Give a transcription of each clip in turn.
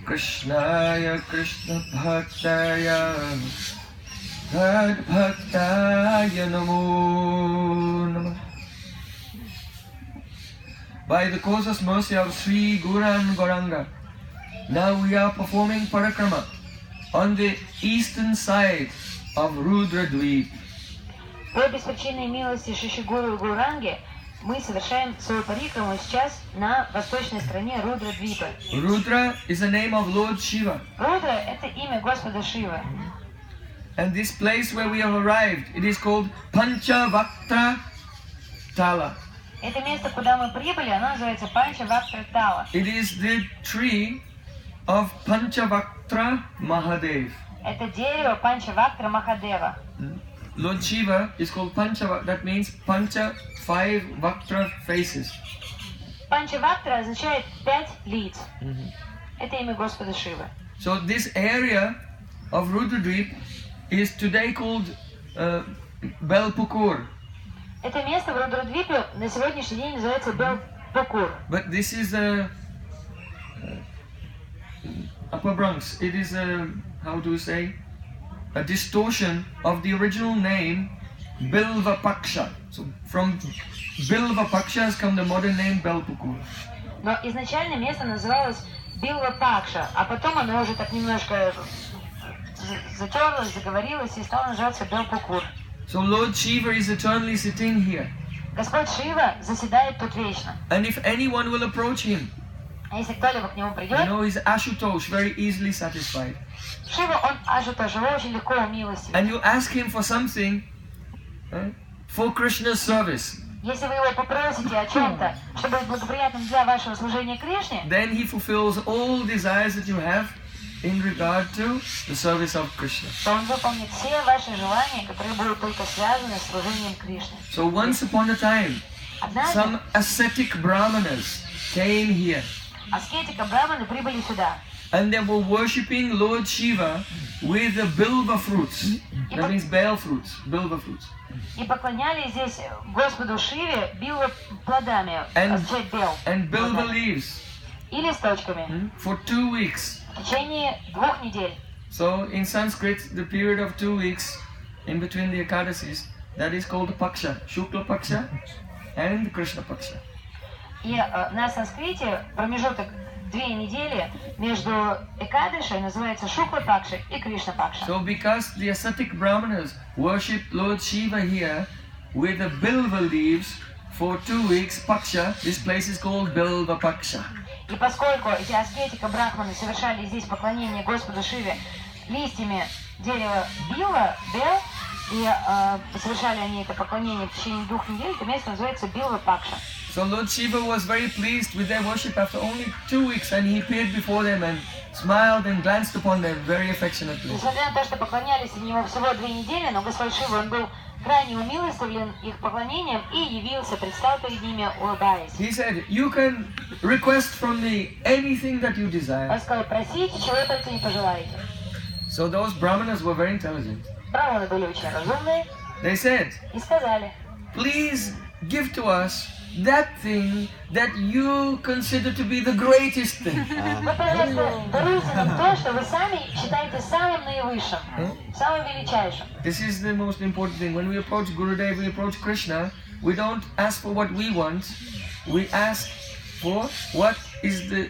Krishnaya Krishna Bhaktaya Tad Bhaktaya Namo Namah. By the causeless mercy of Sri Gauran Gauranga, now we are performing parikrama on the eastern side of Rudra Dvipa. По беспричинной милости Шишигуру и Гауранги мы совершаем свою парикраму сейчас на восточной стороне Рудра Двипа. Rudra is the name of Lord Shiva. Рудра – это имя Господа Шивы. And this place where we have arrived, it is called Pancha, Vaktra, Tala. Это место, куда мы прибыли, оно называется Pancha, Vaktra, Tala. It is the tree of Pancha Vaktra Mahadev. Это дерево Панча Вактра Махадева. Lord Shiva is called Pancha, that means Pancha, 5 Vaktra faces. Панча Вактра означает 5 лиц. Это имя Господа Шивы. So this area of Rudradvip is today called Belpukur. Это место в Рудрадвипе на сегодняшний день называется Белпукур. But this is Upper Bronx. It is how do you say? A distortion of the original name Bilvapaksha. So from Bilvapaksha has come the modern name Belpukur. Но изначально место называлось Билвапакша, а потом оно уже так немножко затерлось, заговорилось и стало называться Белпукур. So Lord Shiva is eternally sitting here. Господь Шива заседает тут вечно. And if anyone will approach him, А если кто-либо к нему придет, he's Ashutosh, very easily satisfied. Шива, он Ашутош, его очень легко умилостивит. And you ask him for something for Krishna's service. Если вы его попросите о чем-то, что будет благоприятным для вашего служения Кришне, Then he fulfills all desires that you have in regard to the service of Krishna. то он выполнит все ваши желания, которые будут только связаны с служением Кришне. So once upon a time, Однажды some ascetic brahmanas came here. аскетика Брахманы прибыли сюда. And they were worshipping Lord Shiva with the bilva fruits. That means bale fruits, bilva fruits. И поклонялись здесь Господу Шиве билва плодами, означает бел. And bilva leaves И листочками. for 2 weeks. В течение 2 недель. So in Sanskrit, the period of 2 weeks in between the Ekadasis, that is called Paksha, Shukla Paksha and Krishna Paksha. И на санскрите промежуток 2 недели между Экадышей называется Шукла Пакша и Кришна Пакша. So because the ascetic brahmanas worshipped Lord Shiva here with the bilva leaves for 2 weeks, Paksha, this place is called Bilva Paksha. И поскольку эти аскетика Брахманы совершали здесь поклонение Господу Шиве листьями дерева Била, Бел, и совершали они это поклонение в течение 2 недель, это место называется Билва Пакша. So Lord Shiva was very pleased with their worship after only 2 weeks, and he appeared before them and smiled and glanced upon them very affectionately. Несмотря на то, что поклонялись ему всего 2 недели, но Господь Шива, он был крайне умилостивлен их поклонением и явился, предстал перед ними, улыбаясь. He said, "You can request from me anything that you desire." Он сказал: просите, чего только не пожелаете. So those brahmanas were very intelligent. Брахманы были очень разумные They said, и сказали: "Please give to us that thing that you consider to be the greatest thing." вы, пожалуйста, даруйте нам то, что вы сами считаете самым наивысшим, самым величайшим. This is the most important thing. When we approach Gurudev, we approach Krishna, we don't ask for what we want, we ask for what is the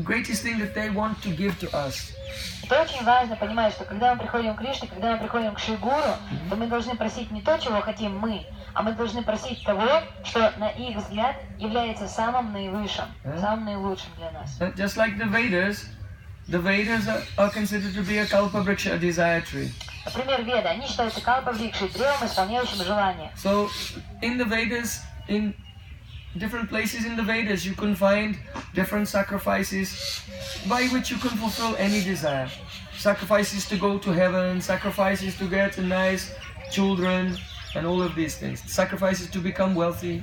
greatest thing that they want to give to us. Это очень важно понимать, что когда мы приходим к Кришне, когда мы приходим к Шри-Гуру, то мы должны просить не то, чего хотим мы, а мы должны просить того, что на их взгляд является самым наивысшим, самым наилучшим для нас. Just like the Vedas are considered to be a kalpavriksha, a desire tree. Например, Веды, они считаются калпаврикшей, древом, исполняющим желания. So in the Vedas, in different places in the Vedas, you can find different sacrifices by which you can fulfill any desire. Sacrifices to go to heaven, sacrifices to get nice children, and all of these things. Sacrifices to become wealthy.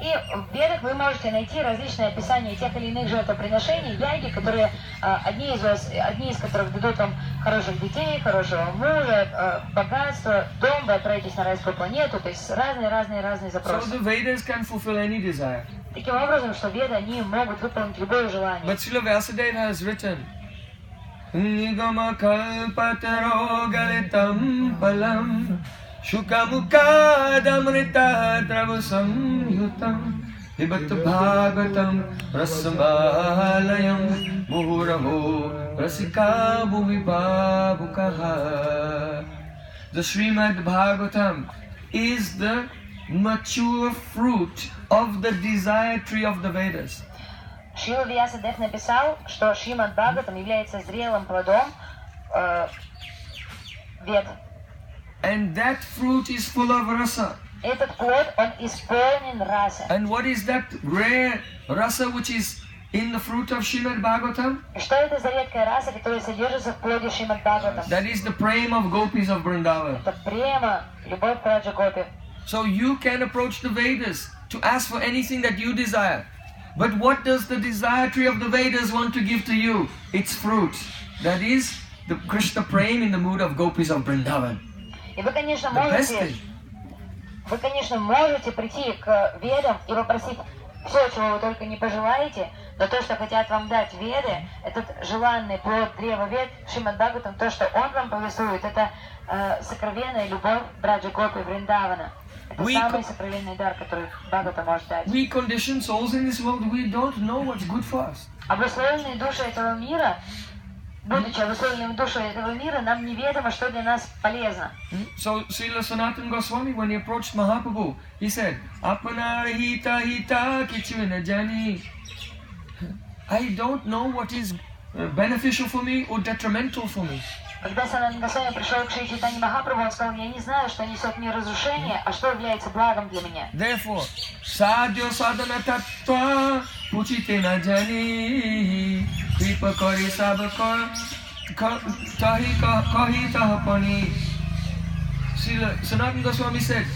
И в Ведах вы можете найти различные описания тех или иных жертвоприношений, яги, которые одни из которых дадут вам хороших детей, хорошего мужа, богатство, дом, вы отправитесь на райскую планету, то есть разные запросы. So the Vedas can fulfill any desire. Таким образом, что веды, они могут выполнить любое желание. But Srila Vyasadeva has written, Nigama kalpataro galitam palam Shukamukadamrita travasam yutam Hibat bhagatam rasamalayam Muhuraho rasika bhuvibhavukaha. The Srimad Bhagavatam is the mature fruit of the desire tree of the Vedas. Шрила Вьясадев написал, что Шримад Бхагаватам является зрелым плодом вед. And that fruit is full of rasa. Этот плод, он исполнен раса. And what is that rare rasa which is in the fruit of Srimad Bhagavatam? И что это за редкая раса, которая содержится в плоде Шримад Бхагаватам? That is the prema of gopis of Vrindavan. Это према, любовь Раджа Гопи. So you can approach the Vedas to ask for anything that you desire. But what does the desire tree of the Vedas want to give to you? Its fruit. That is the Krishna prema in the mood of gopis of Vrindavan. И вы, конечно, The best thing. можете прийти к ведам и попросить все, чего вы только не пожелаете, но то, что хотят вам дать веды, этот желанный плод древа вед, Шримад Бхагаватам, то, что он вам повествует, это сокровенная любовь Браджа Гопи Вриндавана. Это самый сокровенный дар, который Бхагавата может дать. We conditioned souls in this world, we don't know what's good for us. Обусловленные души этого мира, будучи обусловленными душой этого мира, нам неведомо, что для нас полезно. So Srila Sanatana Goswami, when he approached Mahaprabhu, he said, Apana hita hita kichu na jani. I don't know what is beneficial for me or detrimental for me. Когда Санатана Госвами пришел к Шри Чайтанье Махапрабху, он сказал: я не знаю, что несет мне разрушение, а что является благом для меня. Therefore, sadhya sadhana tattva puchite na jani kripa kari sabakar tahi kahi tahapani. Srila Sanatana Goswami said,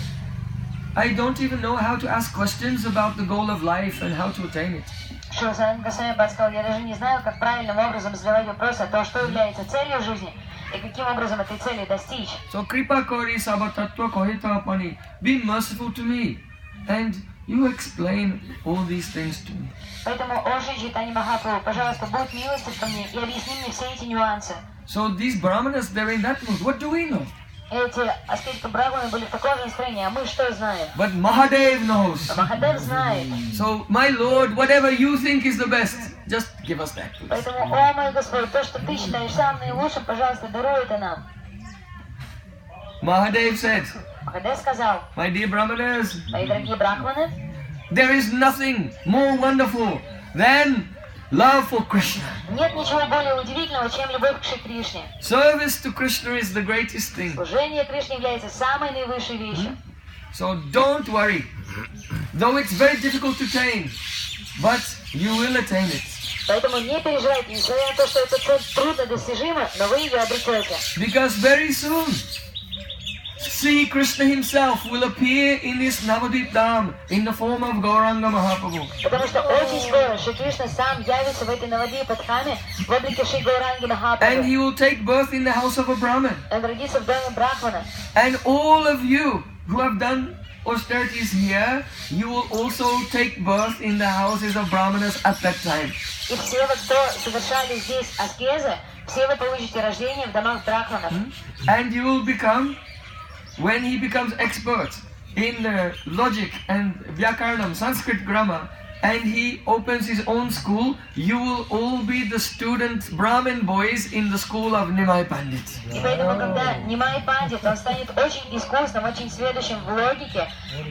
I don't even know how to ask questions about the goal of life and how to attain it. Шри Санатана Госвами сказал: я даже не знаю, как правильным образом задавать вопросы о том, что является целью жизни и каким образом этой цели достичь. So kripa kari sabatattva kahi tahapani. Be merciful to me and you explain all these things to me. Поэтому, о Шри Чайтанье Махапрабху, пожалуйста, будь милостив ко мне и объясни мне все эти нюансы. So these brahmanas, they're in that mood. What do we know? Эти аскетики брахманы были в таком же настроении, а мы что знаем? But Mahadev knows. Махадев знает. So, my Lord, whatever you think is the best, just give us that, please. Поэтому, о мой Господь, то, что ты считаешь самым наилучшим, пожалуйста, даруй это нам. Mahadev said, Махадев сказал: my dear brahmanas, мои дорогие брахманы, there is nothing more wonderful than love for Krishna. нет ничего более удивительного, чем любовь к Шри Кришне. Service to Krishna is the greatest thing. Служение Кришне является самой наивысшей вещью. So don't worry. Though it's very difficult to attain, but you will attain it. Поэтому не переживайте, несмотря на то, что эта цель трудно достижима, но вы ее обретете. Because very soon, Sri Krishna himself will appear in this Navadvip Dham in the form of Gauranga Mahaprabhu. Потому что очень скоро Шри Кришна сам явится в этой Навадвипа-дхаме в облике Шри Гауранги And Махапрабху. he will take birth in the house of a Brahmin. Он родится в доме Брахмана. And all of you who have done austerities here, you will also take birth in the houses of Brahmanas at that time. И все вы, кто совершали здесь аскезы, все вы получите рождение в домах Брахманов. And you will become, when he becomes expert in logic and Vyakaranam, Sanskrit grammar, and he opens his own school, you will all be the student Brahmin boys in the school of Nimai Pandit. И поэтому, когда Нимай Пандит, он станет очень искусным, очень сведущим в логике,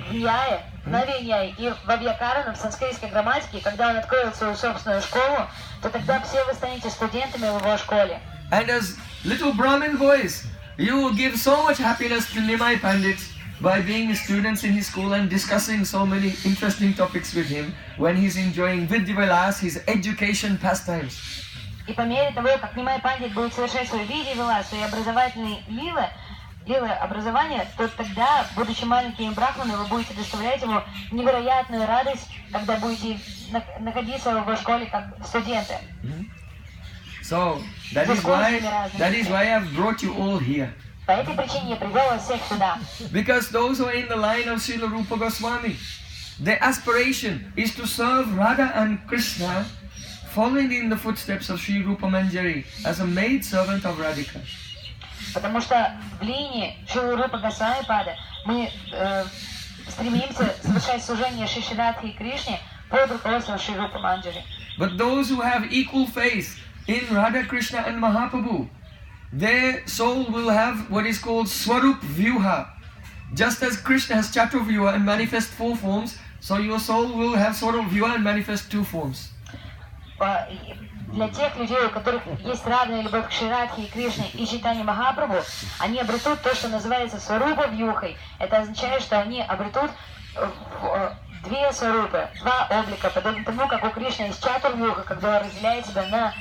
в Ньяе, в Навиньяе и в Абьякарана, в санскритской грамматике, когда он откроет свою собственную школу, то тогда все вы станете студентами в его школе. And as little Brahmin boys, you will give so much happiness to Nimai Pandit by being students in his school and discussing so many interesting topics with him when he's enjoying Vidyavilas, his education pastimes. И по мере того, как Нимай Пандит будет совершать свои видео, свои образовательные лилы образования, то тогда, будучи маленькими брахманами, вы будете доставлять ему невероятную радость, когда будете находиться в его школе как студенты. So that is why I have brought you all here. По этой причине я привел вас всех сюда. Because those who are in the line of Srila Rupa Goswami, their aspiration is to serve Radha and Krishna, following in the footsteps of Sri Rupa Manjari as a maid servant of Radhika. Потому что в линии Шрилы Рупы Госвами Пада мы стремимся совершать служение Шри Шрадхи и Кришне под руководством Шри Рупы Манджари. But those who have equal faith in Radha Krishna and Mahaprabhu, their soul will have what is called Swarup Vyuha. Just as Krishna has Chaturvyuha and manifest 4 forms, so your soul will have Swarup Vyuha and manifest 2 forms. Для тех людей, у которых есть равная любовь к Шрадхе и Кришне и Чайтанье Махапрабху, они обретут то, что называется сварупа вьюхой. Это означает, что они обретут 2 сварупы, 2 облика, подобно тому, как у Кришны есть чатурвьюха, когда он разделяет себя на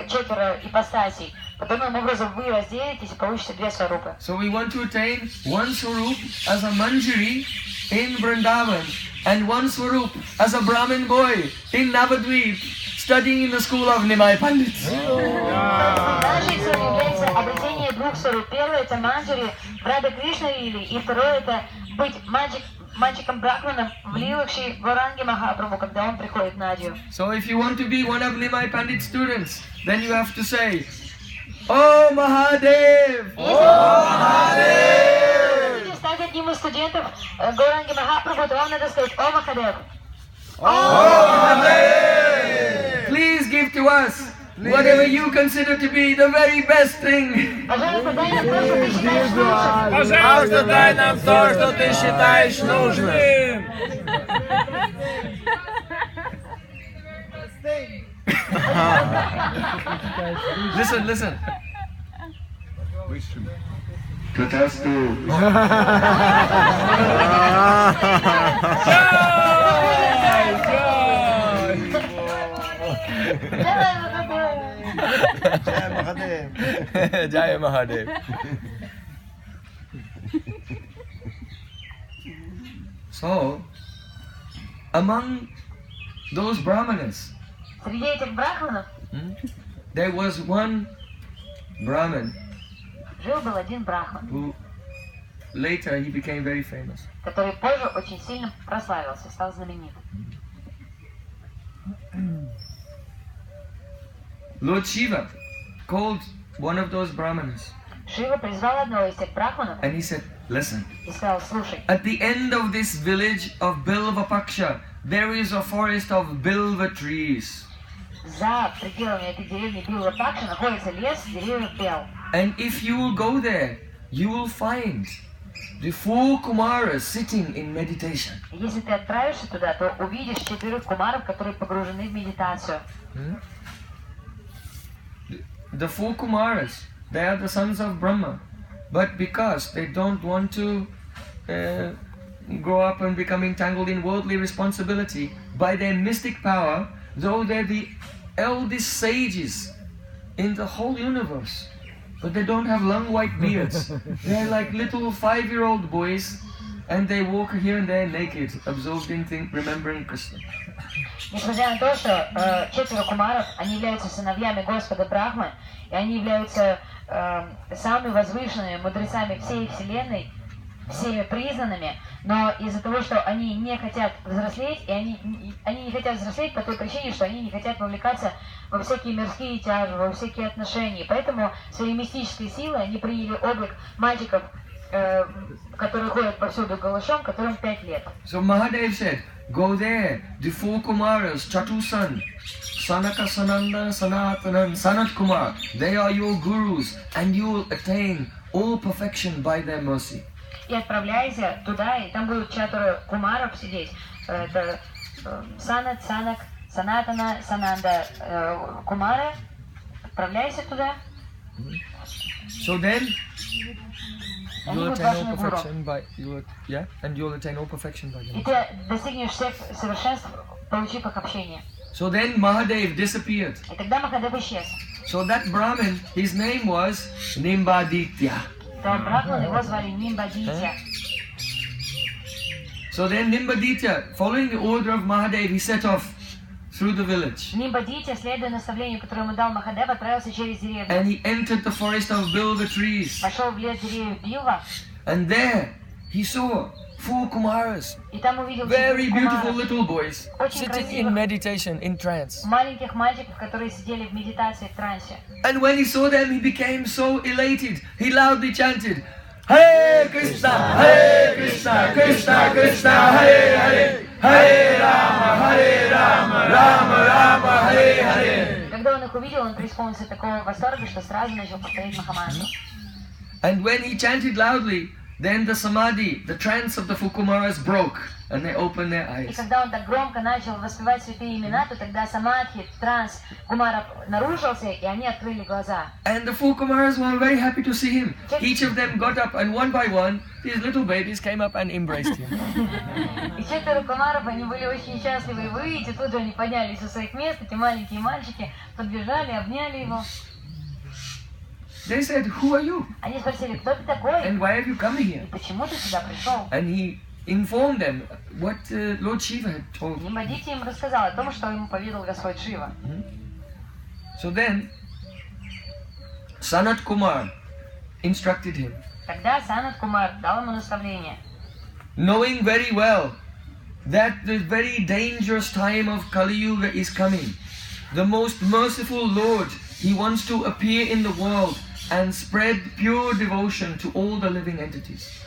4 ипостасей. Подобным образом вы разделитесь и получите 2 сварупы. So we want to attain 1 swarup as a Manjari in Vrindavan and 1 swarup as a Brahmin boy in Navadvip, studying in the school of Nimai Pandits. Нашей целью является обретение 2 сваруп. Первое это Манджари в Рада Кришна Лили, и второе это быть мальчиком Брахманом в лилах Шри Гауранги Махапрабху, когда он приходит на Адью. So if you want to be one of Nimai Pandit students, then you have to say, "Oh Mahadev! Oh Mahadev!" Если стать одним из студентов Гауранги Махапрабху, то вам надо сказать "О Махадев!" Please give to us whatever you consider to be the very best thing. Пожалуйста, дай нам то, что ты считаешь нужным. Пожалуйста, дай нам то, что ты считаешь нужным. Listen. Jai Mahadev. So, among those Brahmanas, Среди этих брахманов there was one Brahman жил-был один брахман, who later he became very famous. который позже очень сильно прославился, стал знаменит. Lord Shiva called one of those Brahmanas Шива призвал одного из тех брахманов and he said, "Listen, и сказал: слушай, at the end of this village of Bilva Paksha, there is a forest of Bilva trees. за пределами этой деревни Билва Пакша находится лес деревьев Бел. And if you will go there, you will find the 4 Kumaras sitting in meditation." И если ты отправишься туда, то увидишь 4 кумаров, которые погружены в медитацию. The 4 Kumaras, they are the sons of Brahma, but because they don't want to grow up and become entangled in worldly responsibility, by their mystic power, though they're the eldest sages in the whole universe, but they don't have long white beards. They're like little 5-year-old boys, and they walk here and there naked, absorbed in remembering Krishna. Несмотря на то, что 4 кумаров, они являются сыновьями Господа Брахмы, и они являются самыми возвышенными мудрецами всей Вселенной, всеми признанными, но из-за того, что они не хотят взрослеть, и они не хотят взрослеть по той причине, что они не хотят вовлекаться во всякие мирские тяжи, во всякие отношения. Поэтому своей мистической силой они приняли облик мальчиков, которые ходят повсюду голышом, которым 5 лет. So Mahadev said, "Go there, the 4 Kumaras, Chatusan, Sanaka, Sananda, Sanatanan, Sanat Kumar, they are your gurus, and you will attain all perfection by their mercy." И отправляйся туда, и там будут 4 кумаров сидеть. Это Санат, Санак, Санатана, Сананда, Кумары. Отправляйся туда. So then, Они you'll будут attain all вашими гуру. perfection by and you'll attain all perfection by И them. ты достигнешь всех совершенств, получив их общение. So then Mahadev disappeared. И тогда Махадев исчез. So that Brahmin, his name was Nimbaditya. То брахман его звали Нимбадитя. So then Nimbaditya, following the order of Mahadev, he set off through the village. Нимбадитя, следуя наставлению, которое ему дал Махадев, отправился через деревню. And he entered the forest of Bilva trees. Пошел в лес деревьев Билва. And there he saw 4 Kumaras, И там увидел very 4 beautiful кумаров, little boys, очень sitting in красивых meditation, in trance. маленьких мальчиков, которые сидели в медитации, в трансе. And when he saw them, he became so elated. He loudly chanted, Hare Krishna, Hare Krishna, Krishna Krishna, Hare Hare, Hare Rama, Rama Rama, Hare Hare. Когда он их увидел, он преисполнился такого восторга, что сразу начал повторять Махамантру. And when he chanted loudly, then the samadhi, the trance of the Fukumaras broke, and they opened their И eyes. когда он так громко начал воспевать святые имена, то тогда самадхи, транс кумаров нарушился, и они открыли глаза. And the 4 Kumaras were very happy to see him. Each of them got up, and one by one, these little babies came up and embraced him. И 4 кумаров, они были очень счастливы выйти, тут же они поднялись со своих мест, эти маленькие мальчики подбежали, обняли его. They said, Who are you? Они спросили, кто ты такой? And why have you come И here? почему ты сюда пришел? And he informed them what Lord Shiva had told. Нимбадити им рассказал о том, что ему поведал Господь Шива. So then, Sanat Kumar instructed him, Тогда Санат Кумар дал ему наставление. knowing very well that the very dangerous time of Kali Yuga is coming. The most merciful Lord, he wants to appear in the world and spread pure devotion to all the living entities.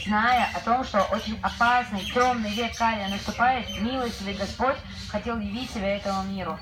Зная о том, что очень опасный, темный век Кали наступает, милостивый Господь хотел явить себя этому миру.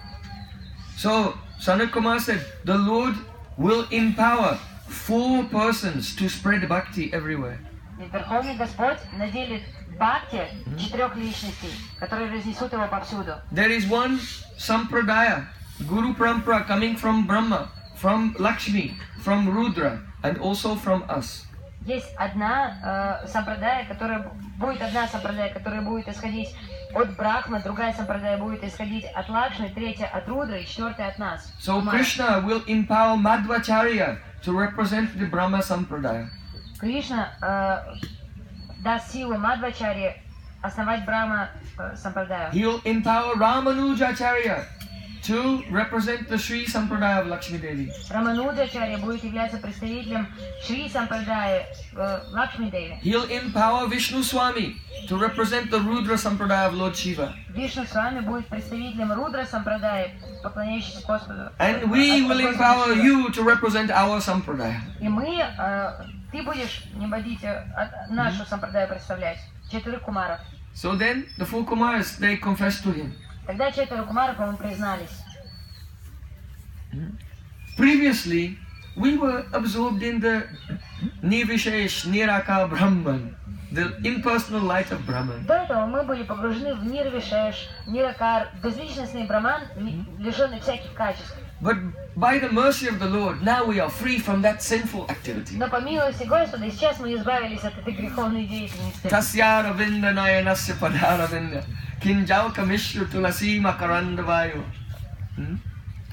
So, Sanat Kumar said, the Lord will empower 4 persons to spread bhakti everywhere. И Верховный Господь наделит бхакти 4 личностей, которые разнесут его повсюду. There is one sampradaya, Guru Parampara coming from Brahma, from Lakshmi, from Rudra, and also from us. Есть одна сампрадая, которая будет исходить от Брахмы, другая сампрадая будет исходить от Лакшми, третья от Рудры и четвертая от нас. So Krishna will empower Madhvacharya to represent the Brahma Sampradaya. Кришна даст силу Мадвачаре основать Брахма сампрадаю. He will empower Ramanujacharya to represent the Sri Sampradaya of Lakshmi Devi. Рамануджачарья будет являться представителем Шри Сампрадаи Лакшми Деви. He'll empower Vishnu Swami to represent the Rudra Sampradaya of Lord Shiva. Вишну с вами будет представителем Рудра Сампрадаи, поклоняющийся Господу. And we will empower you to represent our Sampradaya. И мы, ты будешь, Нимбадити, нашу Сампрадаю представлять, 4 кумаров. So then the 4 Kumaras, they confessed to him. Тогда 4 кумаров ему признались. Previously, we were absorbed in the Nirvishesh Niraka Brahman, the impersonal light of Brahman. До этого мы были погружены в Нирвишеш, Ниракар, безличностный браман, лишенный всяких качеств. But by the mercy of the Lord, now we are free from that sinful activity. Но по милости Господа, сейчас мы избавились от этой греховной деятельности. Tasya Ravinda Nayanasya Padaravinda Kinjauka Mishra Tulasi Makarandavayu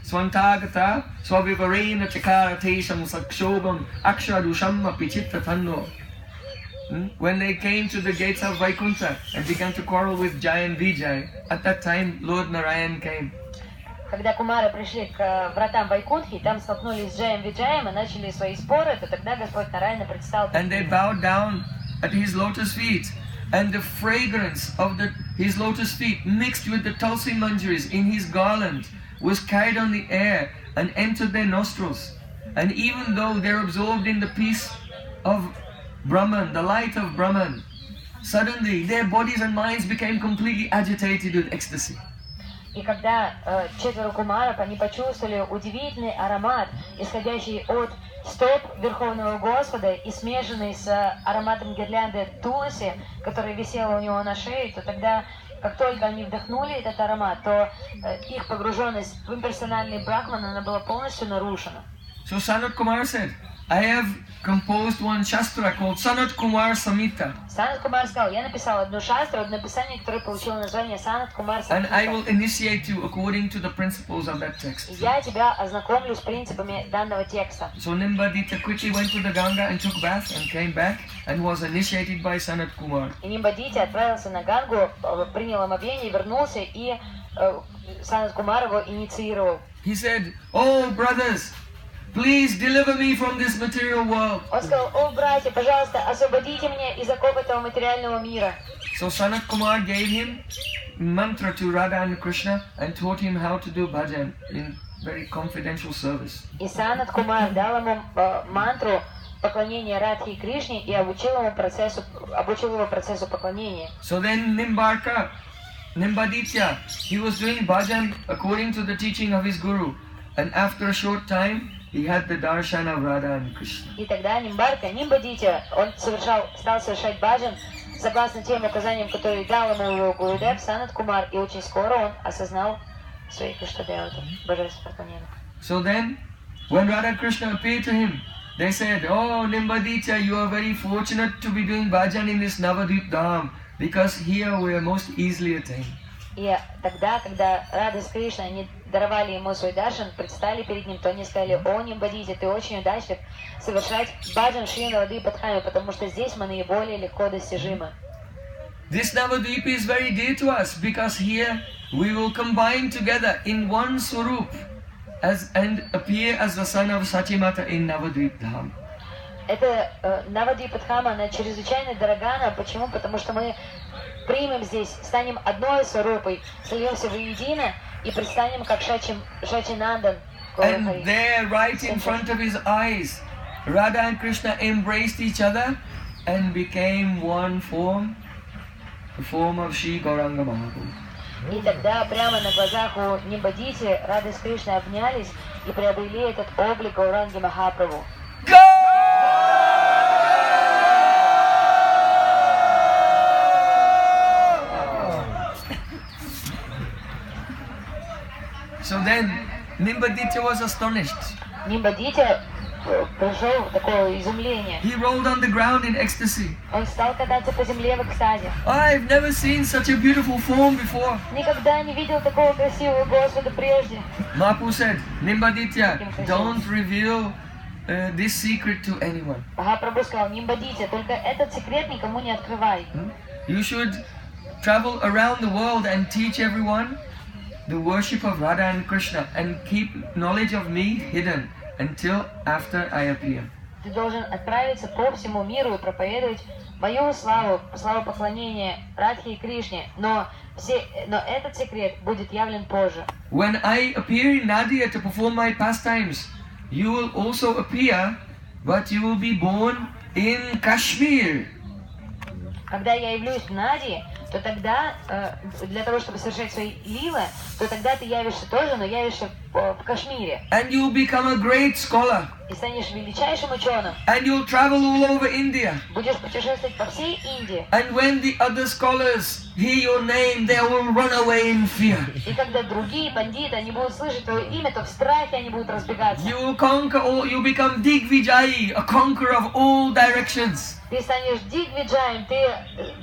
Swantagata Swavivarena Chakaratesham Sakshobam Akshadusham Pichitta Tanno. When they came to the gates of Vaikuntha and began to quarrel with Jai and Vijay, at that time Lord Narayan came. Когда кумары пришли к вратам Вайкунтхи, там столкнулись с Джаем Виджаем и начали свои споры, то тогда Господь Нараяна предстал. And they bowed down at his lotus feet, and the fragrance of his lotus feet mixed with the tulsi manjaris in his garland was carried on the air and entered their nostrils. And even though they're absorbed in the peace of Brahman, the light of Brahman, suddenly their bodies and minds became completely agitated with ecstasy. И когда 4 кумаров, они почувствовали удивительный аромат, исходящий от стоп Верховного Господа и смешанный с ароматом гирлянды Туласи, которая висела у него на шее, то тогда, как только они вдохнули этот аромат, то их погруженность в имперсональный Брахман, она была полностью нарушена. So Sanat Kumar said, I have composed one shastra called Sanat Kumar Samhita. Санат Кумар сказал, я написал одну шастру, одно писание, которое получило название Санат Кумар And I Самхита. will initiate you according to the principles of that text. Я тебя ознакомлю с принципами данного текста. So Nimbadita quickly went to the Ganga and took bath and came back and was initiated by Sanat Kumar. И Нимбадити отправился на Гангу, принял омовение, вернулся, и Санат Кумар его инициировал. He said, Oh brothers, please deliver me from this material world. Он сказал: о, братья, пожалуйста, освободите меня из оков этого материального мира. So Sanat Kumar gave him mantra to Radha and Krishna and taught him how to do bhajan in very confidential service. И Санат Кумар дал ему мантру поклонения Радхе и Кришне и обучил его процессу поклонения. So then Nimbaditya, he was doing bhajan according to the teaching of his guru, and after a short time he had the darshan of Radha and Krishna. И тогда Нимбадитя, он стал совершать баджан согласно тем указаниям, которые дал ему его Гурудев Санат Кумар, и очень скоро он осознал своих Иштадеватов, божественных поклонений. So then, when Radha and Krishna appeared to him, they said, "Oh Nimbaditya, you are very fortunate to be doing bhajan in this Navadvip Dham, because here we are most easily attained." И тогда, когда Рада с Кришной, они даровали ему свой даршан, предстали перед ним, то они сказали: о, Нимбадитя, ты очень удачлив совершать баджан Шри Навадвипа Дхаме, потому что здесь мы наиболее легко достижимы. This Navadvip is very dear to us, because here we will combine together in one Swarup and appear as the son of Sachimata in Navadvip Dham. Это Навадвипа Дхама, она чрезвычайно дорога нам. Почему? Потому что мы примем здесь, станем одной сварупой, сольемся воедино и предстанем как Шачинандан. And there, right in front of his eyes, Radha and Krishna embraced each other and became one form, the form of Shri Gauranga Mahaprabhu. И тогда прямо на глазах у Нимбадити Рада с Кришной обнялись и приобрели этот облик Гауранги Махапрабху. So then, Nimbaditya was astonished. Нимбадитя пришел в такое изумление. He rolled on the ground in ecstasy. Он стал кататься по земле в экстазе. I've never seen such a beautiful form before. Никогда не видел такого красивого Господа прежде. Mahaprabhu said, Nimbaditya, don't reveal this secret to anyone. Махапрабху сказал: Нимбадитя, только этот секрет никому не открывай. You should travel around the world and teach everyone the worship of Radha and Krishna and keep knowledge of me hidden until after I appear. Ты должен отправиться по всему миру и проповедовать мою славу поклонения Радхе и Кришне, но этот секрет будет явлен позже. When I appear in Nadia to perform my pastimes, you will also appear, but you will be born in Kashmir. Когда я явлюсь в Нади, то тогда, для того, чтобы совершать свои лилы, то тогда ты явишься тоже, но явишься в Кашмире. And you will become a great scholar. И станешь величайшим ученым. And you'll travel all over India. Будешь путешествовать по всей Индии. And when the other scholars hear your name, they will run away in fear. И когда другие пандиты, они будут слышать твое имя, то в страхе они будут разбегаться. You will conquer all, you become Digvijay, a conqueror of all directions. Ты станешь Дигвиджаем, ты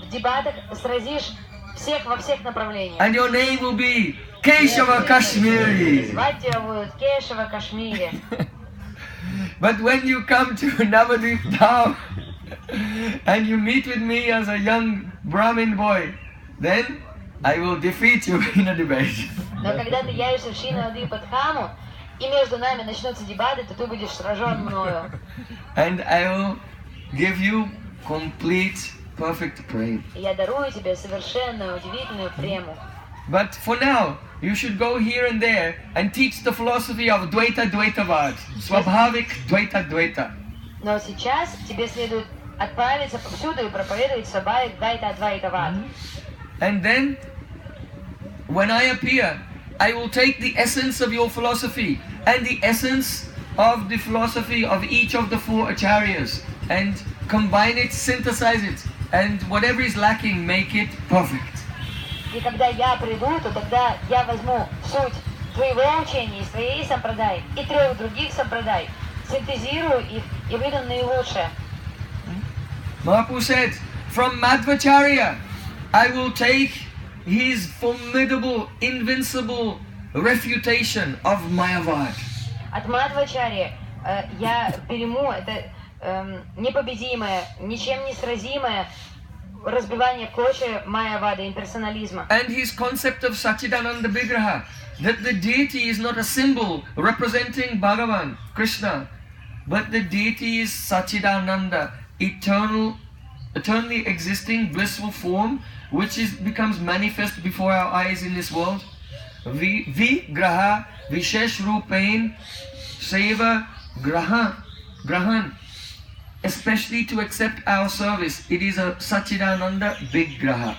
в дебатах сразишь всех во всех направлениях. And your name will be Keshava Kashmiri. Звать тебя будут Кешава Кашмири. But when you come to Navadvip Dham and you meet with me as a young Brahmin boy, then I will defeat you in a debate. Но когда ты явишься в Шри Навадвипа Дхаму, и между нами начнутся дебаты, то ты будешь сражен мною. And I will give you complete, perfect prey. И я дарую тебе совершенную, удивительную прему. But for now, you should go here and there and teach the philosophy of Dvaita Dvaitavad, Swabhavik Dvaita Dvaita. Но сейчас тебе следует отправиться повсюду и проповедовать Свабхавик Двайта Адвайтавад. And then, when I appear, I will take the essence of your philosophy and the essence of the philosophy of each of the four acharyas and combine it, synthesize it, and whatever is lacking, make it perfect. И когда я приду, то тогда я возьму суть твоего учения из твоей сампрадай и трех других сампрадай, синтезирую их и выйду наилучшее. Mahaprabhu said, from Madhvacharya, I will take his formidable, invincible refutation of Mayavad. От Мадхвачарьи я приму это непобедимое, ничем не сразимое разбивание в клочья Майявады, имперсонализма. And his concept of Sachidananda Vigraha, that the deity is not a symbol representing Bhagavan, Krishna, but the deity is Sachidananda, eternally existing blissful form, which becomes manifest before our eyes in this world. Vigraha Vishesh Rupain Seva Grahan, especially to accept our service. It is a Sachidananda Vigraha.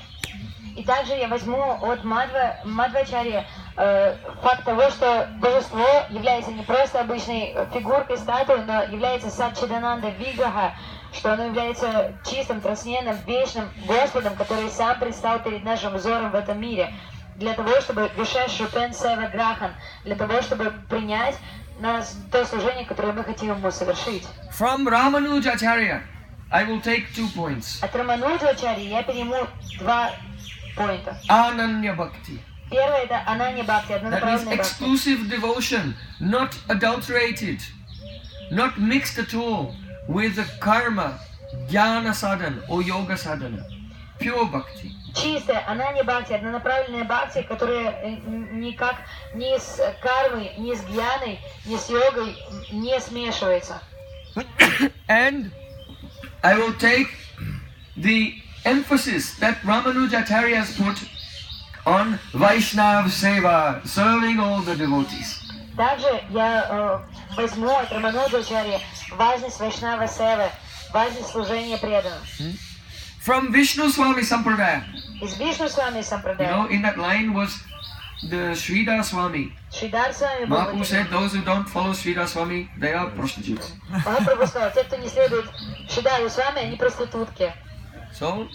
И также я возьму от Мадвачарьи факт того, что божество является не просто обычной фигуркой, статуей, но является Сачидананда Виграха, что оно является чистым, трансцендентным, вечным Господом, который сам предстал перед нашим взором в этом мире, для того, чтобы Вишеш Рупен Сева Грахан, для того, чтобы принять нас то служение, которое мы хотим ему совершить. From Ramanujacharya, I will take 2 points. От Рамануджачарьи я перейму 2 поинта. Ananya Bhakti. Первое это Ананья Бхакти, That means однонаправленная бхакти. exclusive devotion, not adulterated, not mixed at all with the karma, jnana sadhana or yoga sadhana. Pure bhakti. Чистая Ананья Бхакти, однонаправленная бхакти, которая никак ни с кармой, ни с гьяной, ни с йогой не смешивается. And I will take the emphasis that Ramanujacharya has put on Vaishnav Seva, serving all the devotees. Также я возьму от Рамануджачарьи важность Вайшнава Севы, важность служения преданным. From Vishnu Swami Sampradaya, Из Вишну Свами Сампрадая, in that line was the Sridhar Swami. Шридар Свами был Mahaprabhu said those who don't follow Sridhar Swami, they are prostitutes. Махапрабху сказал, те, кто не следует Шридару Свами, они проститутки. So,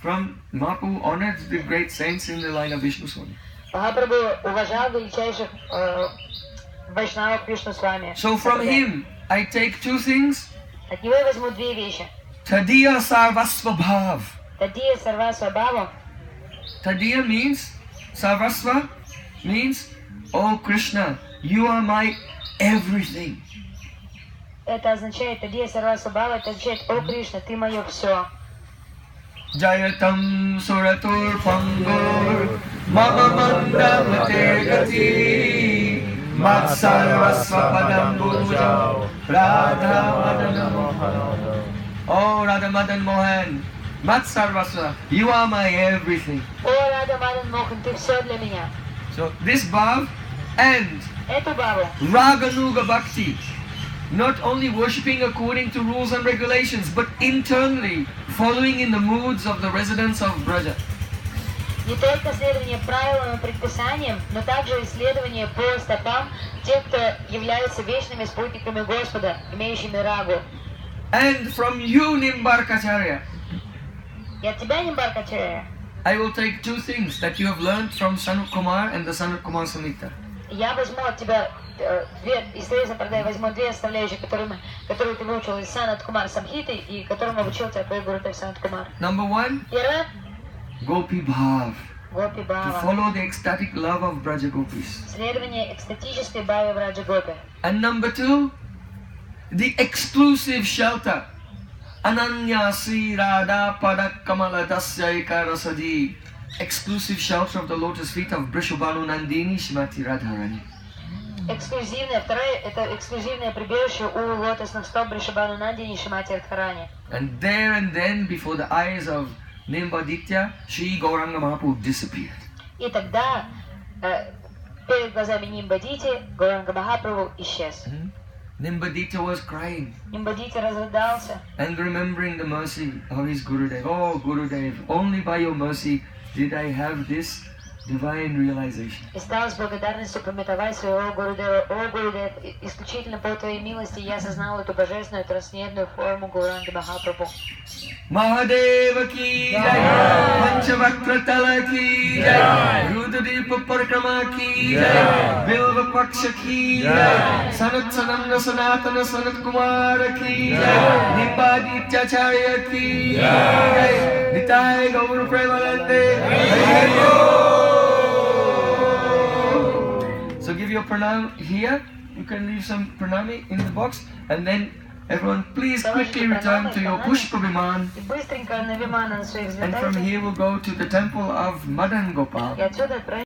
from Mahaprabhu honored the great saints in the line of Vishnu Swami. Махапрабху уважал величайших вайшнавов Вишну Свами. So from him, I take 2 things. От него я возьму 2 вещи. Tadiya Sarvasva Bhav. Тадия Сарвасва Бхава. Tadiya means, Sarvasva means, oh Krishna, you are my everything. Это означает, Тадия Сарвасва Бхава, это означает, о Кришна, ты мое все. Jayatam Suratur Pangur Mamamandamate Gati Mat Sarvasva Padam Bhujam Radha Madan Mohan. Oh Radha Madan Mohan, Mat Sarvasva, you are my everything. О, Рада Мадан Мохан, ты все для меня. So this bhav and Эту Бхаву, Raganuga Bhakti, not only worshipping according to rules and regulations, but internally following in the moods of the residents of Braja. не только следование правилам и предписаниям, но также исследование по стопам тех, кто являются вечными спутниками Господа, имеющими рагу. And from you, Nimbarkacharya, И от тебя, Нимбаркачарья, I will take 2 things that you have learned from Sanat Kumar and the Sanat Kumar Samhita. я возьму от тебя из твоей Сампрадай возьму 2 составляющие, которые ты выучил из Санат Кумар Самхиты и которым обучил тебя твой Гурудев Санат Кумар. Number 1, Первое, Gopi Bhav, Гопи to Бхава, follow the ecstatic love of Braja Gopis. следование экстатической бхаве в Раджа Гопи. And number 2, the exclusive shelter, Ananya Sri Radha Pada Kamala Dasya Karasadi, exclusive shelter of the lotus feet of Brishabhanu Nandini Shrimati Radharani. Эксклюзивное, второе, это эксклюзивное прибежище у лотосных стоп Бришабану Нандини и Шримати Радхарани. And there and then, before the eyes of Nimbaditya, Shri Gauranga Mahaprabhu disappeared. И тогда перед глазами Нимбадити Гауранга Махапрабху исчез. Nimbaditya was crying Нимбадити разрыдался and remembering the mercy of his Gurudev. Oh Gurudev, only by your mercy did I have this divine realization. и стал с благодарностью пометовать своего Гурудева. О, Гурудев, исключительно по твоей милости я осознал эту божественную трансцендентную форму Гауранги Махапрабху. Mahadeva ki jai, Pancha Vaktra Tala ki jai, Rudra Dvipa Parikrama ki jai, Bilva Paksha ki jai, Sanat Sananda Sanatana Sanat Kumara ki jai, Nimbaditya Charya ki jai, Nitai Gaur Premalande. So give your pranam here. You can leave some pranami in the box, and then everyone please quickly return to your Pushpa Viman. И быстренько на Вимана на своих And from взлетайте. here we'll go to the temple of Madan Gopal. И отсюда отправимся